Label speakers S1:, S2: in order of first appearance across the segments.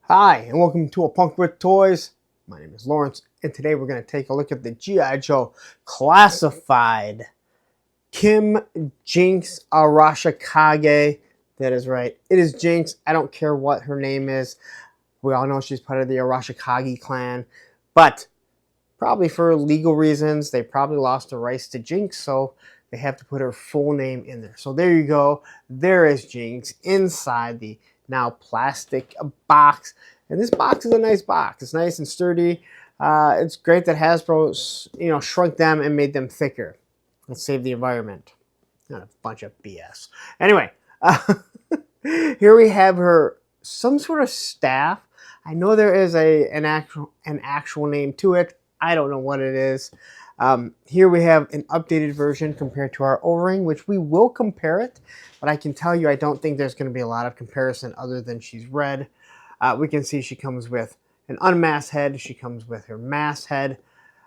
S1: Hi, and welcome to A Punk with Toys. My name is Lawrence, and today we're going to take a look at the G.I. Joe Classified Kim Jinx Arashikage. That is right. It is Jinx. I don't care what her name is. We all know she's part of the Arashikage clan. But probably for legal reasons, they probably lost the rights to Jinx, so they have to put her full name in there. So there you go. There is Jinx inside the now plastic box. And this box is a nice box. It's nice and sturdy. It's great that Hasbro, shrunk them and made them thicker. Let's save the environment. Not a bunch of BS. Anyway, here we have her some sort of staff. I know there is an actual name to it. I don't know what it is. Here we have an updated version compared to our O-ring, which we will compare it. But I can tell you I don't think there's going to be a lot of comparison other than she's red. We can see she comes with an unmasked head. She comes with her masked head,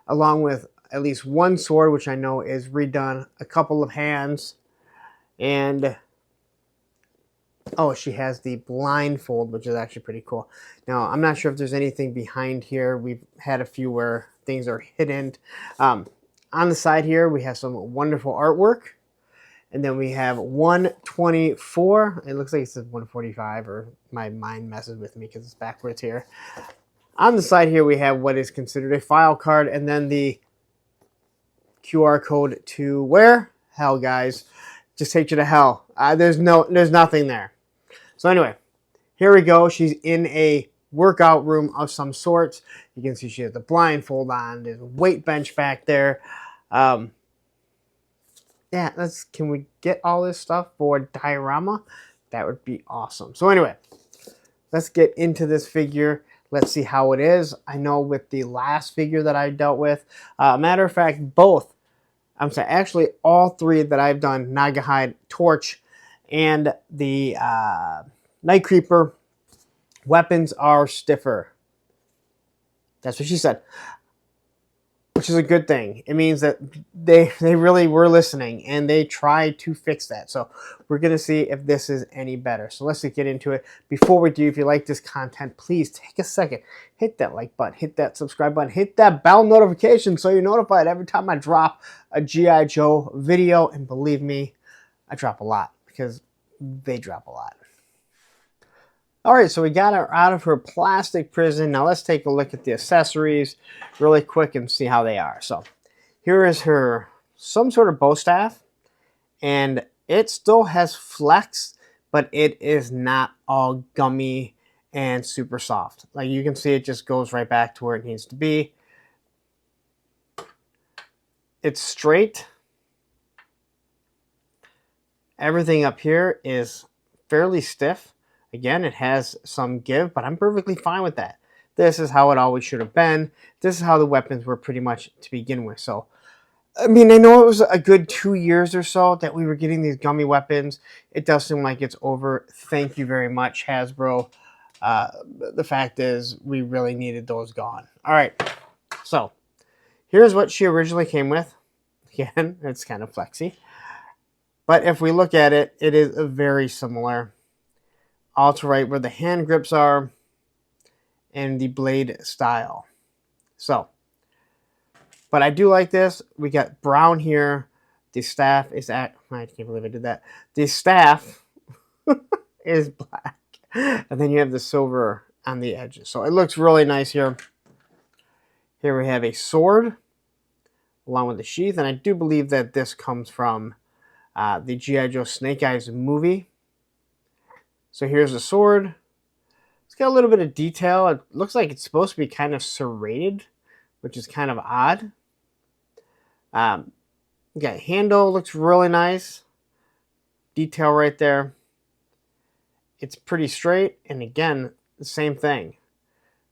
S1: along with at least one sword, which I know is redone, a couple of hands, and oh, she has the blindfold, which is actually pretty cool. Now, I'm not sure if there's anything behind here. We've had a few where things are hidden. On the side here, we have some wonderful artwork. And then we have 124. It looks like it says 145, or my mind messes with me because it's backwards here. On the side here, we have what is considered a file card, and then the QR code to where? Hell, guys. Just take you to hell. There's nothing there. So anyway, here we go. She's in a workout room of some sorts. You can see she has the blindfold on. There's a weight bench back there. Yeah, can we get all this stuff for diorama? That would be awesome. So anyway, let's get into this figure. Let's see how it is. I know with the last figure that I dealt with, matter of fact, actually all three that I've done, Nagahide, Torch, and the Night Creeper, weapons are stiffer. That's what she said. Which is a good thing. It means that they really were listening and they tried to fix that. So we're going to see if this is any better. So let's get into it. Before we do, if you like this content, please take a second. Hit that like button. Hit that subscribe button. Hit that bell notification so you're notified every time I drop a G.I. Joe video. And believe me, I drop a lot because they drop a lot. All right, so we got her out of her plastic prison. Now let's take a look at the accessories really quick and see how they are. So here is her some sort of bow staff, and it still has flex, but it is not all gummy and super soft. Like you can see, it just goes right back to where it needs to be. It's straight. Everything up here is fairly stiff. Again, it has some give, but I'm perfectly fine with that. This is how it always should have been. This is how the weapons were pretty much to begin with. So, I mean, I know it was a good 2 years or so that we were getting these gummy weapons. It does seem like it's over. Thank you very much, Hasbro. The fact is, we really needed those gone. All right, so here's what she originally came with. Again, it's kind of flexy. But if we look at it, it is very similar. All to right where the hand grips are and the blade style. So, but I do like this. We got brown here. The staff is I can't believe I did that. The staff is black. And then you have the silver on the edges. So it looks really nice here. Here we have a sword along with the sheath. And I do believe that this comes from the G.I. Joe Snake Eyes movie. So here's the sword. It's got a little bit of detail. It looks like it's supposed to be kind of serrated, which is kind of odd. You got handle, looks really nice. Detail right there. It's pretty straight, and again, the same thing.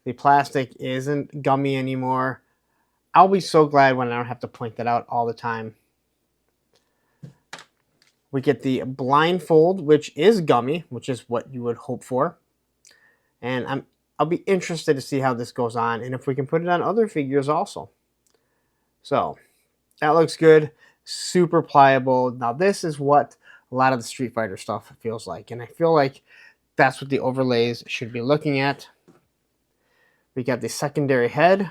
S1: The plastic isn't gummy anymore. I'll be so glad when I don't have to point that out all the time. We get the blindfold, which is gummy, which is what you would hope for. And I'll be interested to see how this goes on and if we can put it on other figures also. So that looks good. Super pliable. Now this is what a lot of the Street Fighter stuff feels like. And I feel like that's what the overlays should be looking at. We got the secondary head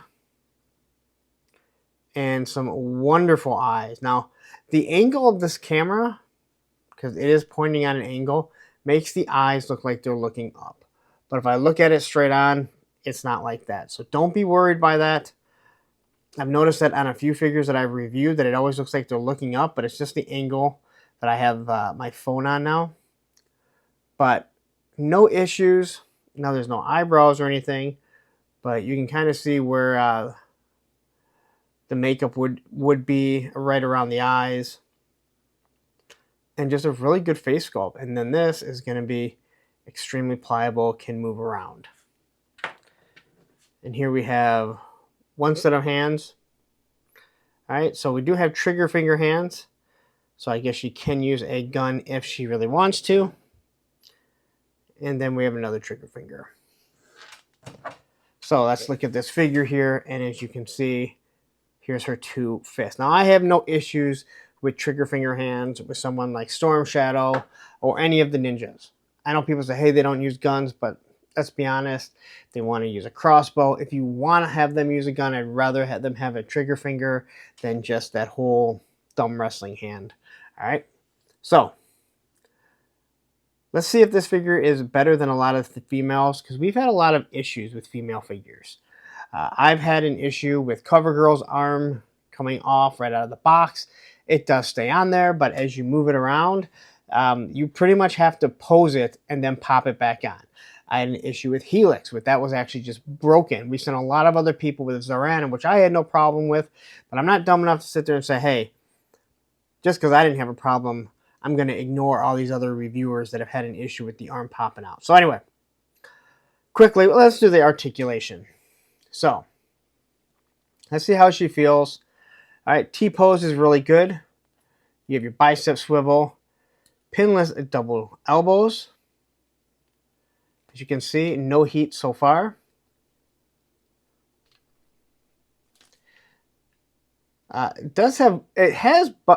S1: and some wonderful eyes. Now, the angle of this camera, because it is pointing at an angle, makes the eyes look like they're looking up. But if I look at it straight on, it's not like that. So don't be worried by that. I've noticed that on a few figures that I've reviewed that it always looks like they're looking up, but it's just the angle that I have my phone on now. But no issues. Now there's no eyebrows or anything, but you can kind of see where the makeup would be right around the eyes. And just a really good face sculpt. And then this is going to be extremely pliable, can move around. And here we have one set of hands. All right, so we do have trigger finger hands. So I guess she can use a gun if she really wants to. And then we have another trigger finger. So let's look at this figure here. And as you can see, here's her two fists. Now I have no issues with trigger finger hands with someone like Storm Shadow or any of the ninjas. I know people say, hey, they don't use guns, but let's be honest, they want to use a crossbow. If you want to have them use a gun, I'd rather have them have a trigger finger than just that whole thumb wrestling hand. All right, so let's see if this figure is better than a lot of the females, because we've had a lot of issues with female figures. I've had an issue with CoverGirl's arm coming off right out of the box. It does stay on there, but as you move it around, you pretty much have to pose it and then pop it back on. I had an issue with Helix, but that was actually just broken. We sent a lot of other people with Zoran, which I had no problem with, but I'm not dumb enough to sit there and say, hey, just because I didn't have a problem, I'm going to ignore all these other reviewers that have had an issue with the arm popping out. So anyway, quickly, let's do the articulation. So, let's see how she feels. All right, T-pose is really good. You have your bicep swivel, pinless double elbows. As you can see, no heat so far.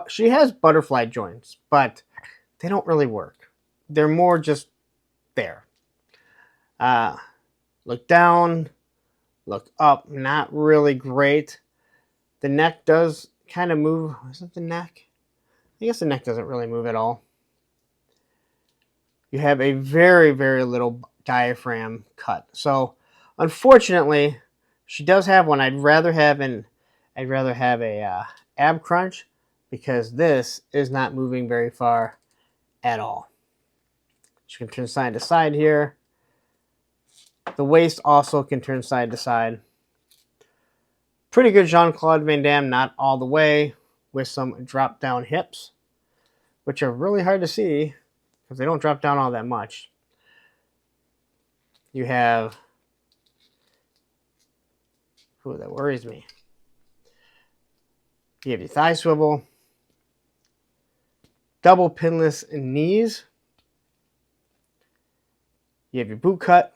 S1: She has butterfly joints, but they don't really work. They're more just there. Look down, look up, not really great. The neck does kind of move. Is it the neck? I guess the neck doesn't really move at all. You have a very, very little diaphragm cut. So, unfortunately, she does have one. I'd rather have a ab crunch, because this is not moving very far at all. She can turn side to side here. The waist also can turn side to side. Pretty good Jean-Claude Van Damme, not all the way, with some drop down hips, which are really hard to see because they don't drop down all that much. You have, ooh, that worries me. You have your thigh swivel, double pinless knees. You have your boot cut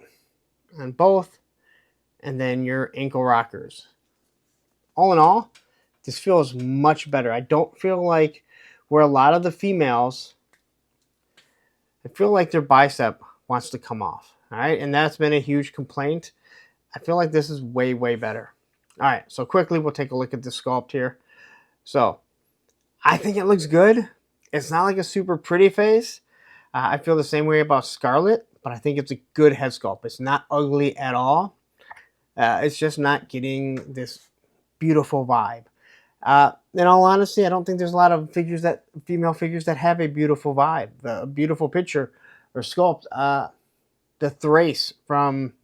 S1: on both, and then your ankle rockers. All in all, this feels much better. I don't feel like where a lot of the females, I feel like their bicep wants to come off. All right, and that's been a huge complaint. I feel like this is way, way better. All right, so quickly we'll take a look at the sculpt here. So I think it looks good. It's not like a super pretty face. I feel the same way about Scarlet, but I think it's a good head sculpt. It's not ugly at all. It's just not getting this beautiful vibe. In all honesty, I don't think there's a lot of female figures that have a beautiful vibe, a beautiful picture or sculpt. The Thrace from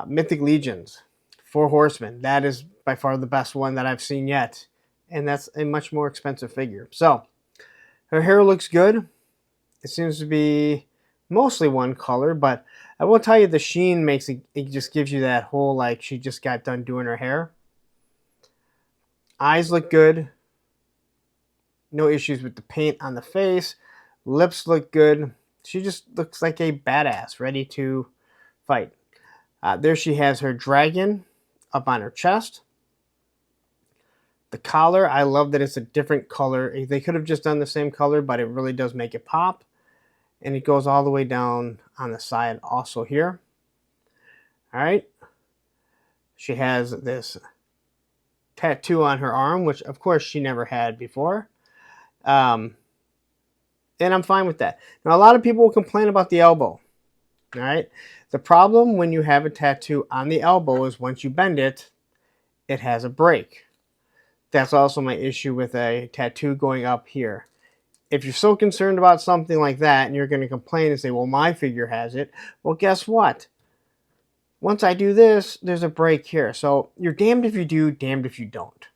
S1: Mythic Legions, 4 Horsemen, that is by far the best one that I've seen yet. And that's a much more expensive figure. So, her hair looks good. It seems to be mostly one color, but I will tell you the sheen makes it just gives you that whole, like, she just got done doing her hair. Eyes look good. No issues with the paint on the face. Lips look good. She just looks like a badass, ready to fight. There she has her dragon up on her chest. The collar, I love that it's a different color. They could have just done the same color, but it really does make it pop. And it goes all the way down on the side also here. All right. She has this tattoo on her arm, which of course she never had before. And I'm fine with that. Now, a lot of people will complain about the elbow. All right. The problem when you have a tattoo on the elbow is once you bend it, it has a break. That's also my issue with a tattoo going up here. If you're so concerned about something like that and you're going to complain and say, well, my figure has it, well, guess what? Once I do this, there's a break here. So you're damned if you do, damned if you don't.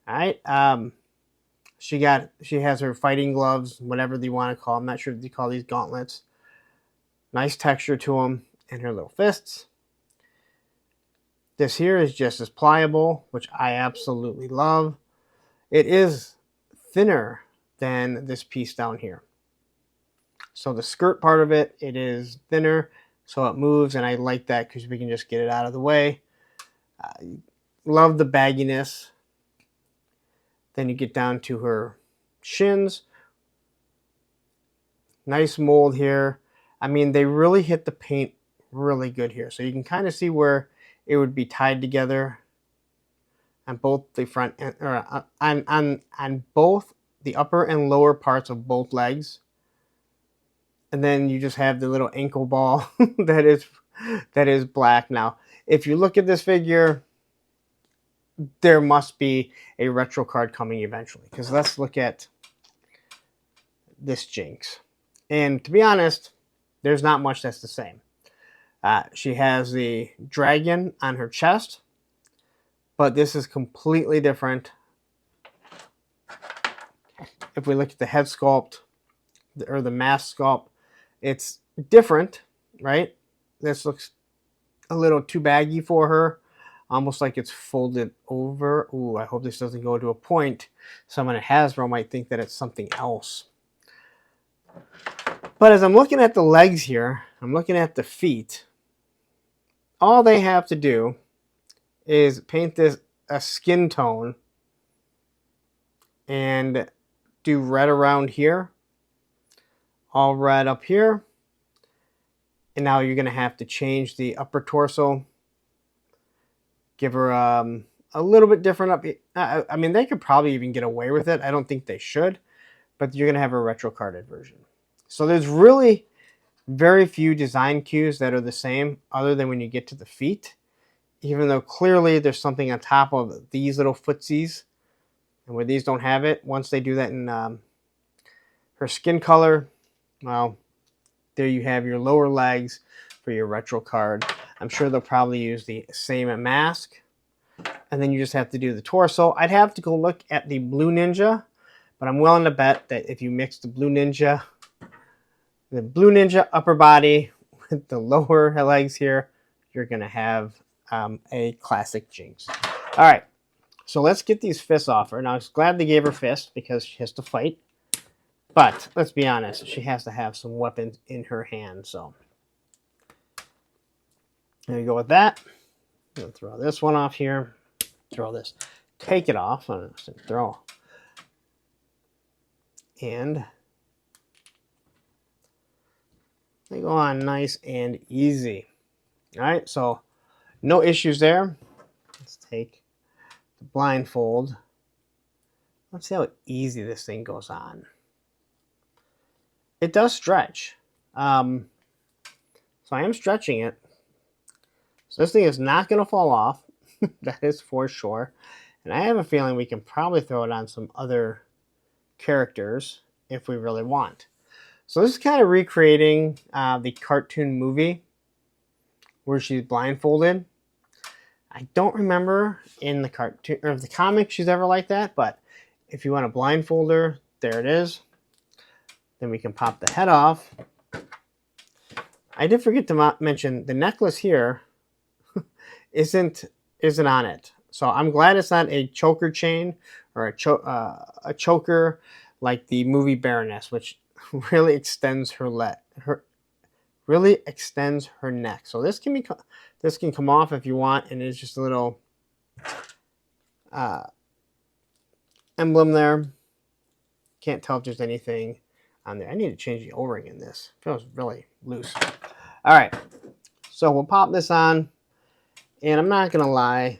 S1: All right. She has her fighting gloves, whatever you want to call them. I'm not sure if they call these gauntlets. Nice texture to them, and her little fists. This here is just as pliable, which I absolutely love. It is thinner than this piece down here. So the skirt part of it, it is thinner, so it moves, and I like that because we can just get it out of the way. Love the bagginess. Then you get down to her shins. Nice mold here. I mean, they really hit the paint really good here. So you can kind of see where it would be tied together on both the front and, or on both the upper and lower parts of both legs. And then you just have the little ankle ball that is black. Now, if you look at this figure, there must be a retro card coming eventually. Because let's look at this Jinx. And to be honest, there's not much that's the same. She has the dragon on her chest, but this is completely different. If we look at the head sculpt or the mask sculpt, it's different, right? This looks a little too baggy for her, almost like it's folded over. Ooh, I hope this doesn't go to a point. Someone at Hasbro might think that it's something else. But as I'm looking at the legs here, I'm looking at the feet. All they have to do is paint this a skin tone and do red around here, all red up here. And now you're going to have to change the upper torso. Give her a little bit different up. I mean, they could probably even get away with it. I don't think they should. But you're going to have a retro carded version. So there's really very few design cues that are the same other than when you get to the feet. Even though clearly there's something on top of these little footsies. And where these don't have it, once they do that in her skin color, well, there you have your lower legs for your retro card. I'm sure they'll probably use the same mask. And then you just have to do the torso. I'd have to go look at the Blue Ninja, but I'm willing to bet that if you mix the Blue Ninja upper body with the lower legs here, you're going to have a classic Jinx. All right, so let's get these fists off her. Now, I was glad they gave her fists because she has to fight. But let's be honest, she has to have some weapons in her hand. So there you go with that. I'm going to throw this one off here. Throw this. Take it off. I'm going to throw. And they go on nice and easy. All right, so no issues there. Let's take the blindfold. Let's see how easy this thing goes on. It does stretch. So I am stretching it. So this thing is not going to fall off. That is for sure. And I have a feeling we can probably throw it on some other characters if we really want. So this is kind of recreating the cartoon movie where she's blindfolded. I don't remember in the cartoon or the comic she's ever like that, but if you want to blindfold her, there it is. Then we can pop the head off. I did forget to mention the necklace here isn't on it. So I'm glad it's not a choker chain or a choker like the movie Baroness, which really extends her neck. So this can come off if you want, and it's just a little emblem there. Can't tell if there's anything on there. I need to change the O-ring in this. It feels really loose. All right, so we'll pop this on, And I'm not gonna lie,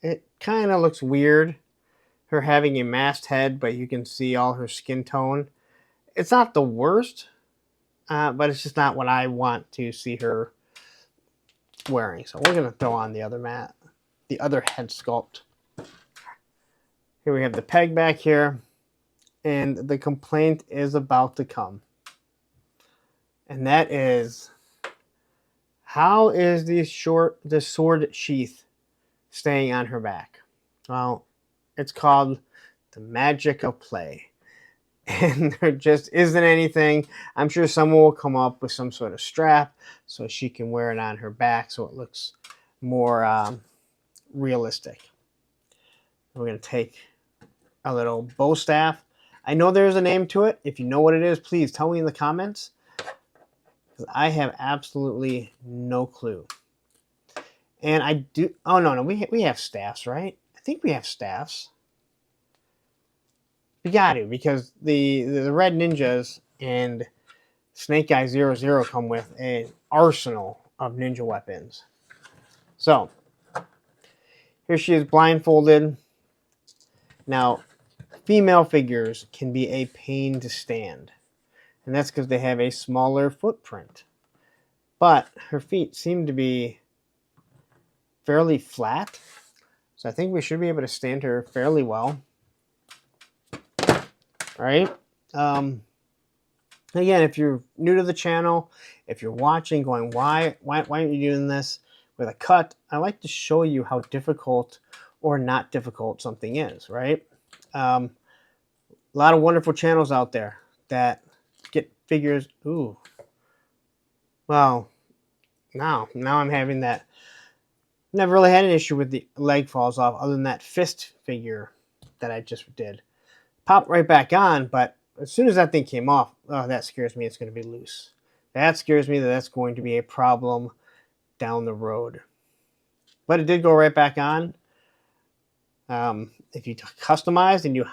S1: it kind of looks weird, her having a masked head, but you can see all her skin tone. It's not the worst, but it's just not what I want to see her wearing. So we're gonna throw on the other head sculpt. Here we have the peg back here, and the complaint is about to come. And that is, how is the sword sheath staying on her back? Well, it's called the magic of play. And there just isn't anything. I'm sure someone will come up with some sort of strap so she can wear it on her back so it looks more realistic. We're going to take a little bow staff. I know there's a name to it. If you know what it is, please tell me in the comments, because I have absolutely no clue. And I do... Oh, no, we have staffs, right? I think we have staffs. We got to, because the Red Ninjas and Snake Eye 00 come with an arsenal of ninja weapons. So, here she is blindfolded. Now, female figures can be a pain to stand. And that's because they have a smaller footprint. But her feet seem to be fairly flat. So I think we should be able to stand her fairly well. Right? Again, if you're new to the channel, if you're watching going, why aren't you doing this with a cut? I like to show you how difficult or not difficult something is, right? A lot of wonderful channels out there that get figures. Ooh. Well, now I'm having that. Never really had an issue with the leg falls off other than that fist figure that I just did. Popped right back on, but as soon as that thing came off, oh, that scares me. It's going to be loose. That scares me that that's going to be a problem down the road. But it did go right back on. If you customize and you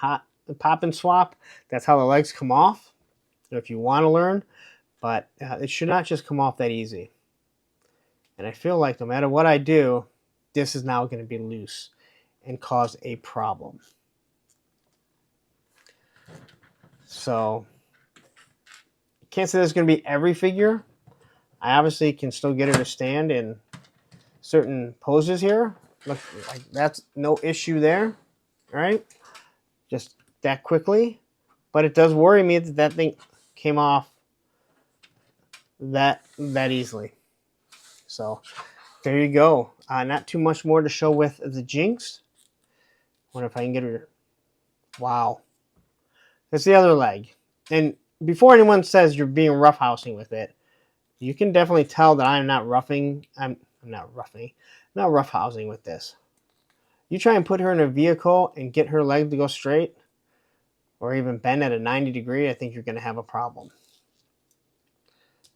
S1: pop and swap, that's how the legs come off. If you want to learn, but it should not just come off that easy. And I feel like no matter what I do, this is now going to be loose and cause a problem. So, can't say there's going to be every figure. I obviously can still get her to stand in certain poses here. Look, like that's no issue there. All right, just that quickly. But it does worry me that that thing came off that easily. So, there you go. Not too much more to show with the Jinx. Wonder if I can get her. Wow. That's the other leg. And before anyone says you're being roughhousing with it, you can definitely tell that I'm not roughing. I'm not roughhousing with this. You try and put her in a vehicle and get her leg to go straight, or even bend at a 90 degree, I think you're going to have a problem.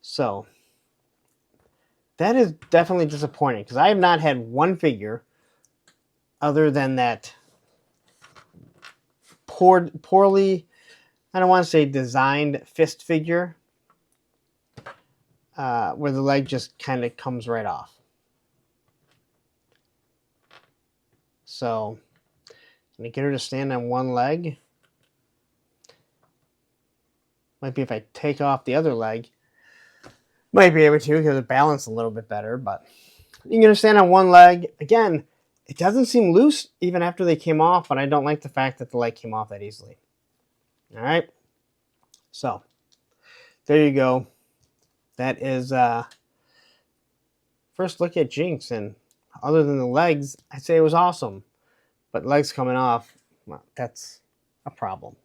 S1: So, that is definitely disappointing, because I have not had one figure other than that poorly, I don't want to say designed fist figure, where the leg just kind of comes right off. So, I'm going to get her to stand on one leg. Might be if I take off the other leg. Might be able to because it balance a little bit better, but you can get her to stand on one leg. Again, it doesn't seem loose even after they came off, but I don't like the fact that the leg came off that easily. All right, so there you go. That is first look at Jinx, and other than the legs, I'd say it was awesome. But legs coming off, well, that's a problem.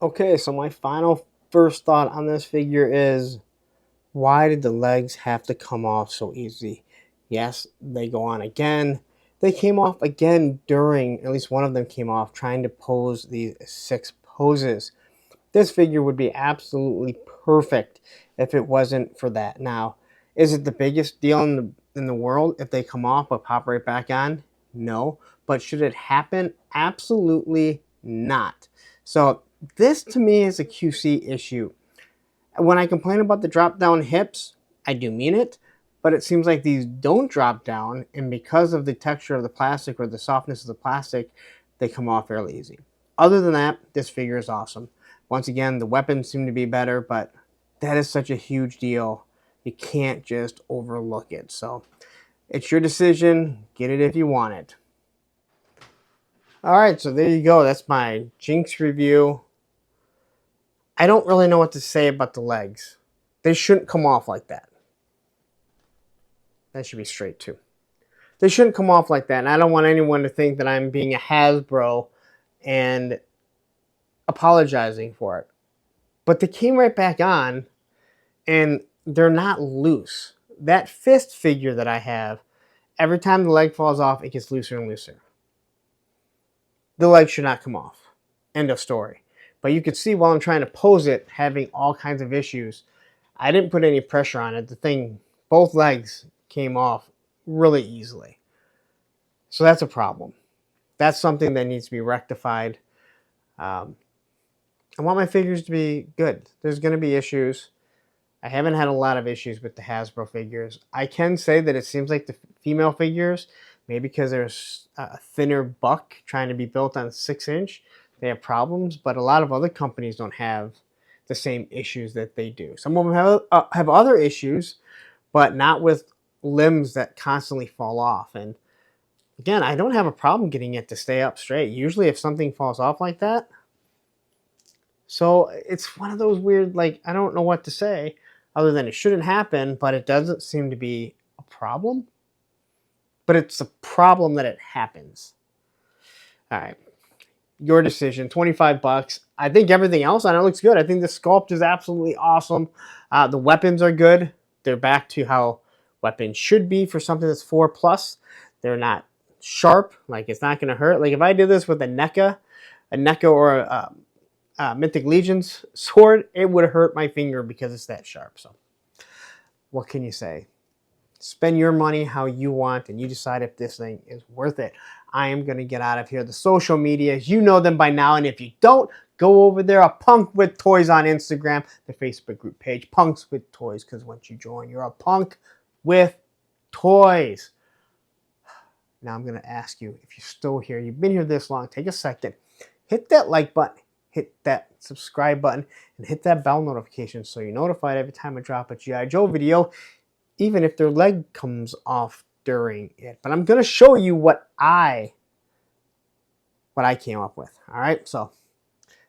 S1: Okay, so my first thought on this figure is, why did the legs have to come off so easy? Yes, they go on again. They came off again during, at least one of them came off, trying to pose these 6 poses. This figure would be absolutely perfect if it wasn't for that. Now, is it the biggest deal in the world if they come off but pop right back on? No. But should it happen? Absolutely not. So this to me is a QC issue. When I complain about the drop down hips, I do mean it, but it seems like these don't drop down, and because of the texture of the plastic or the softness of the plastic, they come off fairly easy. Other than that, this figure is awesome. Once again, the weapons seem to be better, but that is such a huge deal. You can't just overlook it. So it's your decision. Get it if you want it. All right, so there you go. That's my Jinx review. I don't really know what to say about the legs. They shouldn't come off like that. That should be straight too. They shouldn't come off like that. And I don't want anyone to think that I'm being a Hasbro and apologizing for it. But they came right back on, and they're not loose. That fist figure that I have, every time the leg falls off, it gets looser and looser. The leg should not come off. End of story. But you can see while I'm trying to pose it, having all kinds of issues. I didn't put any pressure on it. The thing, both legs came off really easily. So that's a problem. That's something that needs to be rectified. I want my figures to be good. There's going to be issues. I haven't had a lot of issues with the Hasbro figures. I can say that it seems like the female figures, maybe because there's a thinner buck trying to be built on 6-inch, they have problems, but a lot of other companies don't have the same issues that they do. Some of them have other issues, but not with limbs that constantly fall off. And again, I don't have a problem getting it to stay up straight. Usually if something falls off like that, so it's one of those weird, like, I don't know what to say other than it shouldn't happen, but it doesn't seem to be a problem. But it's a problem that it happens. All right. Your decision. 25 bucks. I think everything else on it looks good. I think the sculpt is absolutely awesome. The weapons are good. They're back to how weapons should be for something that's 4+. They're not sharp. Like, it's not going to hurt. Like, if I did this with a NECA or a Mythic Legion's sword, it would hurt my finger because it's that sharp. So what can you say? Spend your money how you want, and you decide if this thing is worth it. I am going to get out of here. The social medias, you know them by now, and if you don't, go over there, a Punk with Toys on Instagram, the Facebook group page, Punks with Toys, because once you join, you're a Punk with Toys. Now I'm going to ask you, if you're still here, you've been here this long, take a second, hit that like button, hit that subscribe button, and hit that bell notification so you're notified every time I drop a G.I. Joe video, even if their leg comes off during it. But I'm going to show you what I came up with. All right, so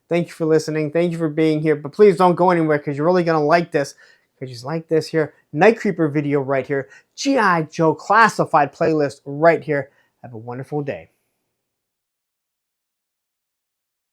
S1: thank you for listening. Thank you for being here. But please don't go anywhere because you're really going to like this. Because you like this here, Night Creeper video right here, G.I. Joe Classified playlist right here. Have a wonderful day.